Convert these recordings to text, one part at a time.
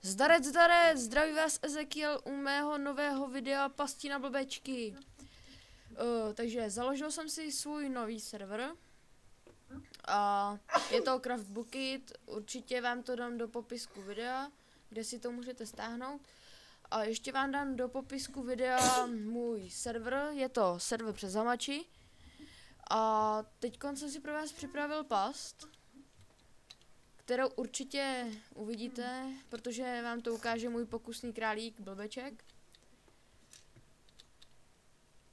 Zdarec, zdraví vás Ezekiel u mého nového videa Pasti na blbečky. Takže založil jsem si svůj nový server. A je to Craftbookit, určitě vám to dám do popisku videa, kde si to můžete stáhnout. A ještě vám dám do popisku videa můj server, je to server přes zamači. A teď jsem si pro vás připravil past, kterou určitě uvidíte, protože vám to ukáže můj pokusný králík blbeček.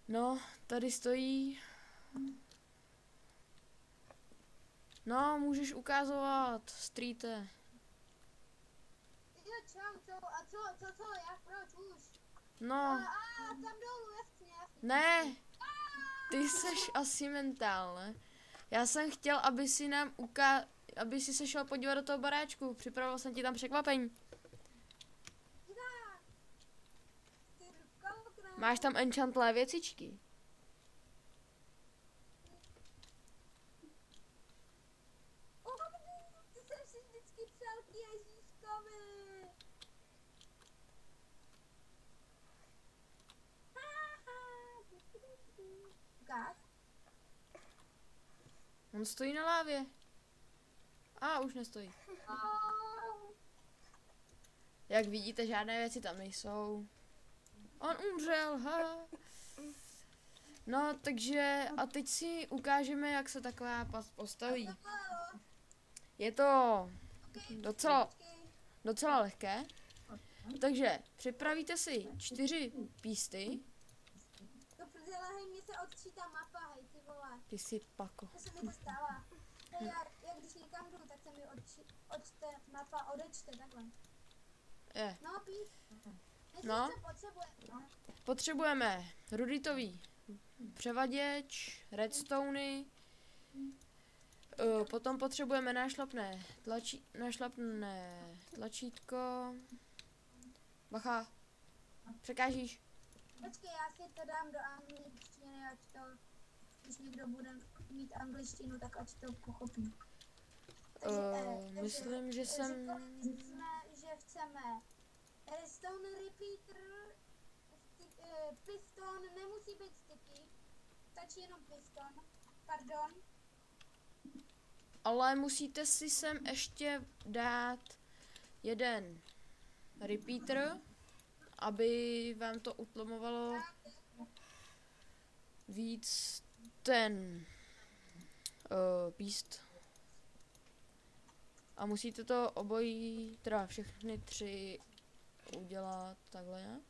No, tady stojí. No, můžeš ukázovat, streete. Co, jak, proč už? No. Tam dolů, jasně. Ne, ty seš asi mentál, ne? Já jsem chtěl, aby si nám aby si se šel podívat do toho baráčku, připravil jsem ti tam překvapení. Máš tam enchantlé věcičky. Ty jsem si vždycky přál k Ježíškovi. Ukáž? On stojí na lávě. Už nestojí. Jak vidíte, žádné věci tam nejsou. On umřel, ha. No, takže a teď si ukážeme, jak se taková past postaví. Je to docela lehké. Takže připravíte si 4 písty. To prdele, hej, mně se odčítá mapa, hej, ty vole. Ty si pako. To se mi to stává. Jak když někam jdu, tak se mi odčte mapa, odečte, takhle. Je. No, pís. No. Co potřebujeme, no? Potřebujeme ruditový převaděč, redstony, potom potřebujeme nášlapné tlačítko. Bacha, překážíš. Počkej, já si to dám do angličtiny, ať to, když někdo bude mít angličtinu, tak ať to pochopí. Myslím, že jsem... Že chceme redstone repeater, piston, nemusí být sticky, stačí jenom piston, pardon. Ale musíte si sem ještě dát jeden repeater, aby vám to utlumovalo víc ten píst. A musíte to obojí, teda všechny 3 udělat takhle.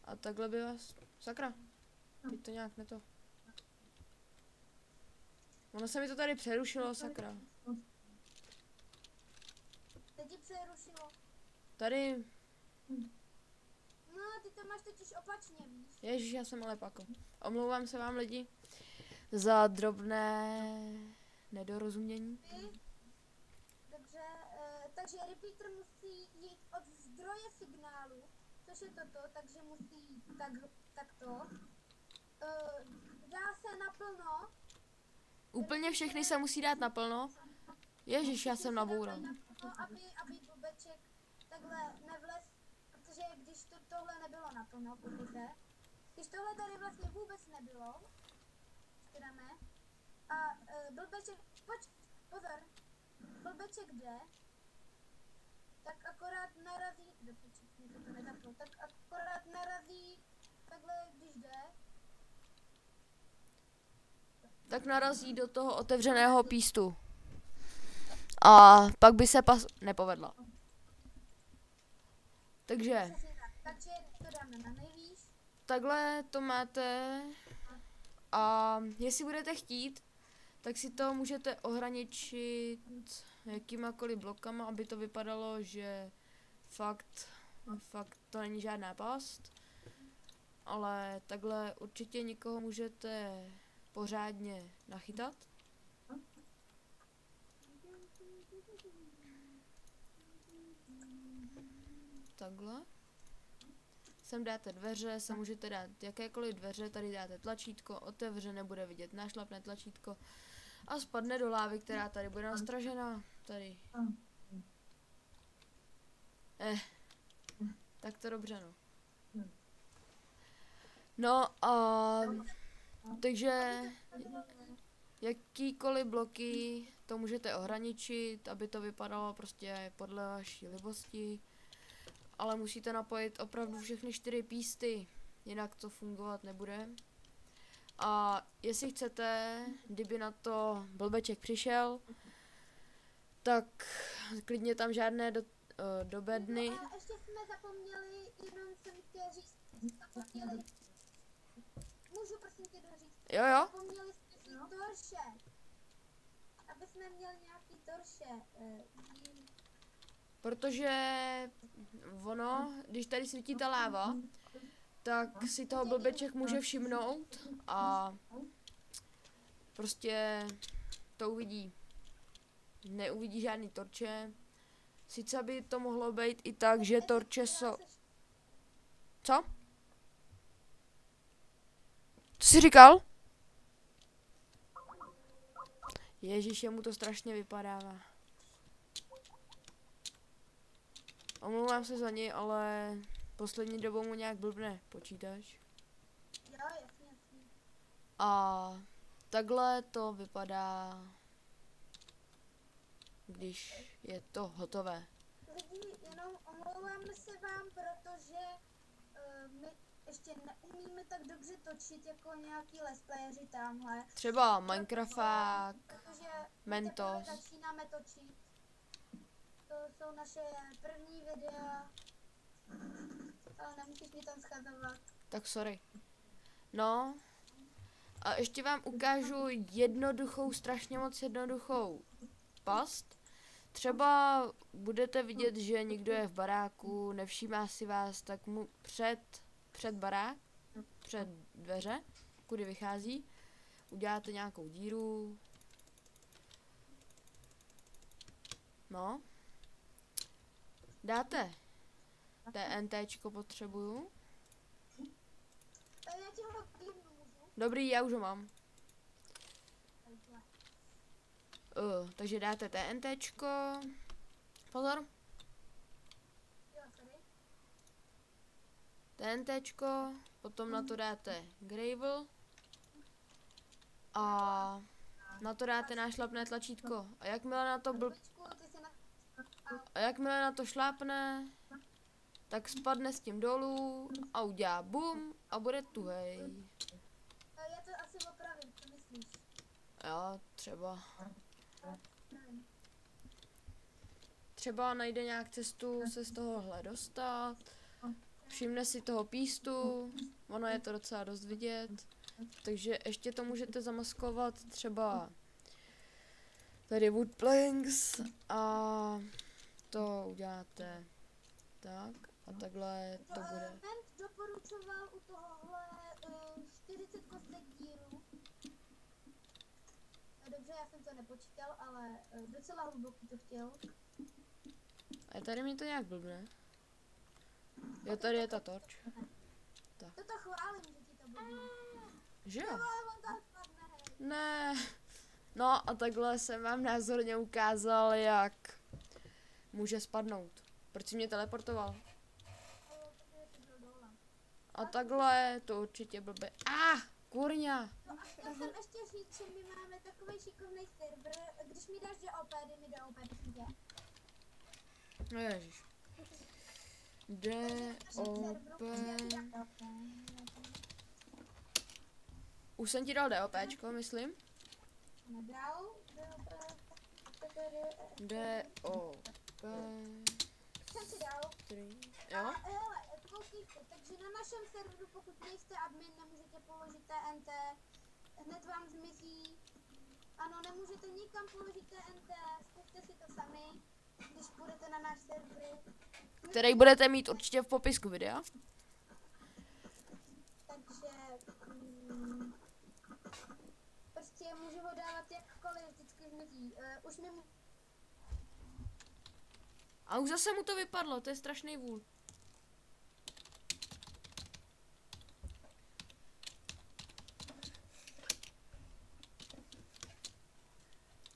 A takhle by vás, sakra, teď to nějak neto. Ono se mi to tady přerušilo, sakra. Teď ti přerušilo. Tady. No, ty to máš totiž opačně, víš. Ježiš, já jsem ale pako. Omlouvám se vám lidi za drobné nedorozumění. Dobře, takže repeater musí jít od zdroje signálu, což je toto, takže musí jít takto. Dá se naplno. Úplně všechny se musí dát naplno. Ježiš, já jsem naboural. Aby blbeček takhle nevlez, protože když tohle nebylo naplno, pochopíte. Když tohle tady vlastně vůbec nebylo, dáme, a blbeček, pozor, blbeček jde, tak akorát narazí, tak akorát narazí, takhle když jde, tak narazí do toho otevřeného pístu. A pak by se nepovedla. Takže to dáme na nejvýš. Takhle to máte. A jestli budete chtít, tak si to můžete ohraničit jakýmakoliv blokama, aby to vypadalo, že fakt to není žádná past. Ale takhle určitě nikoho můžete pořádně nachytat. Takhle. Sem dáte dveře, sem můžete dát jakékoliv dveře, tady dáte tlačítko, otevře, nebude vidět nášlapné tlačítko a spadne do lávy, která tady bude nastražená. Tady. to dobře, no. No a takže jakýkoliv bloky to můžete ohraničit, aby to vypadalo prostě podle vaší libosti, ale musíte napojit opravdu všechny 4 písty, jinak to fungovat nebude. A jestli chcete, kdyby na to blbeček přišel, tak klidně tam žádné do bedny. No a ještě jsme zapomněli, jenom jsem chtěla říct, zapomněli. Můžu prosím tě doříct? Jo. Zapomněli jsme si torše. Aby jsme měli nějaký torše. Protože ono, když tady svítí ta láva, tak si toho blbeček může všimnout a prostě to uvidí. Neuvidí žádný torče. Sice by to mohlo být i tak, že torče jsou... Co? Co jsi říkal? Ježíš, mu to strašně vypadává. Omlouvám se za něj, ale poslední dobou mu nějak blbne počítač. Jo, jasně. A takhle to vypadá, když je to hotové. Lidi, jenom omlouváme se vám, protože my ještě neumíme tak dobře točit jako nějaký let's playeři tamhle. Třeba Minecrafták, Protože Mentos. začínáme točit. To jsou naše první videa. Ale nemusíš mi tam schazovat. Tak sorry. No. A ještě vám ukážu jednoduchou, strašně moc jednoduchou past. Třeba budete vidět, že někdo je v baráku, nevšímá si vás, tak mu před barák, před dveře, kudy vychází, uděláte nějakou díru. No. Dáte TNTčko potřebuju. Já ti ho kliknu, můžu? Dobrý, já už ho mám. Takhle. Takže dáte TNTčko. Pozor. Jo, sorry. TNTčko, potom na to dáte gravel a na to dáte nášlapné tlačítko. A jakmile na to šlápne, tak spadne s tím dolů a udělá bum a bude tuhej. Já to asi opravím, co myslíš? Jo, třeba najde nějak cestu se z tohohle dostat, všimne si toho pístu, ono je to docela dost vidět, takže ještě to můžete zamaskovat třeba tady wood planks a to uděláte tak a takhle to bude. Ment doporučoval u tohohle 40 kostek díru. Dobře, já jsem to nepočítal, ale docela hluboký to chtěl. A tady mi to nějak blbne. Jo, tady je ta torč. Toto chválím, že ti to blbne. Že jo? Ale on tam spadne, hej. Ne. No a takhle jsem vám názorně ukázal, jak může spadnout. Proč jsi mě teleportoval? Protože jsi byl dole. A takhle to určitě blbě. Kurňa. No a chtěl jsem ještě říct, že my máme takový šikovný server. Když mi dáš DOP, dej mi DOP, prosím tě. No ježiš. DOP. Už jsem ti dal DOPčko, myslím. Nedal, DOP. jsem si dal. 3. A Jo? hele, koukejte, takže na našem serveru, pokud nejste admin, nemůžete položit TNT, hned vám zmizí. Ano, nemůžete nikam položit TNT, zkuste si to sami, když půjdete na náš server. Který budete mít určitě v popisku videa. Takže prostě můžu ho dávat jakkoliv, vždycky zmizí. Už mi A už zase mu to vypadlo, to je strašný vůl.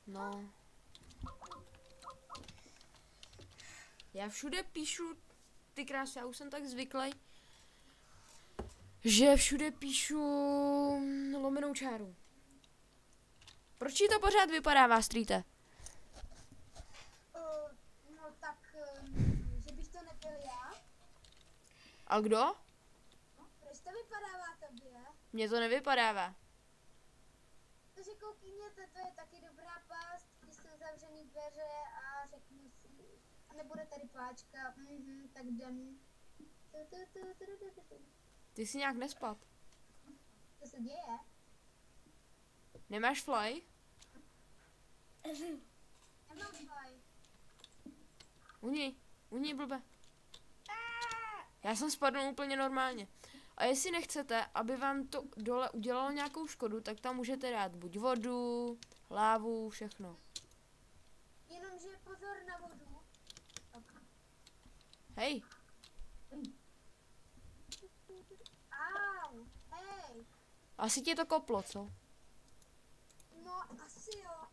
No. Já všude píšu ty krásy, já už jsem tak zvyklý, že všude píšu lomenou čáru. Proč ti to pořád vypadává, Streete? No tak, že bych to nebyl já. A kdo? Proč to vypadává tobě? Mně to nevypadává. Takže koukněte, to je taky dobrá past, když jsou zavřený dveře a řeknu si, a nebude tady páčka, tak jdem. Ty jsi nějak nespad. Co se děje? Nemáš fly? Nemám fly. Uní, blbe. Já jsem spadnul úplně normálně. A jestli nechcete, aby vám to dole udělalo nějakou škodu, tak tam můžete dát buď vodu, lávu, všechno. Jenomže pozor na vodu. Hej, Au, hej. asi tě to koplo, co? No, asi jo.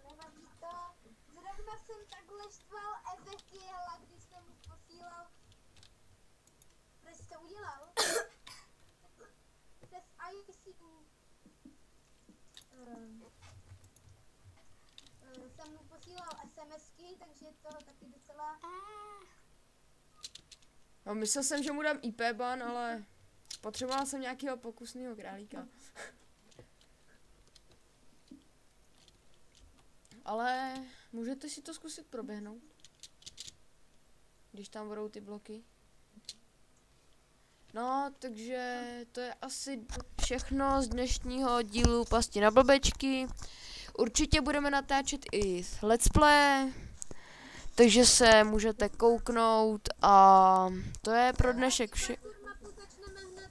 Nevadí to. Zrovna jsem takhle štval Ezekiela, když jsem mu posílal. Proč jsi to udělal? Přes ICU. Jsem mu posílal SMSky, takže je to taky docela... No, myslel jsem, že mu dám IP ban, ale potřeboval jsem nějakého pokusného králíka. Ale můžete si to zkusit proběhnout, když tam budou ty bloky. No, takže to je asi všechno z dnešního dílu Pasti na blbečky. Určitě budeme natáčet i let's play, takže se můžete kouknout a to je pro dnešek vše. Mapu začneme hned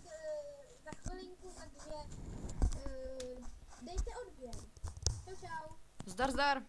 za chvilinku, takže dejte odběr. Čau, čau. Zdar, zdar.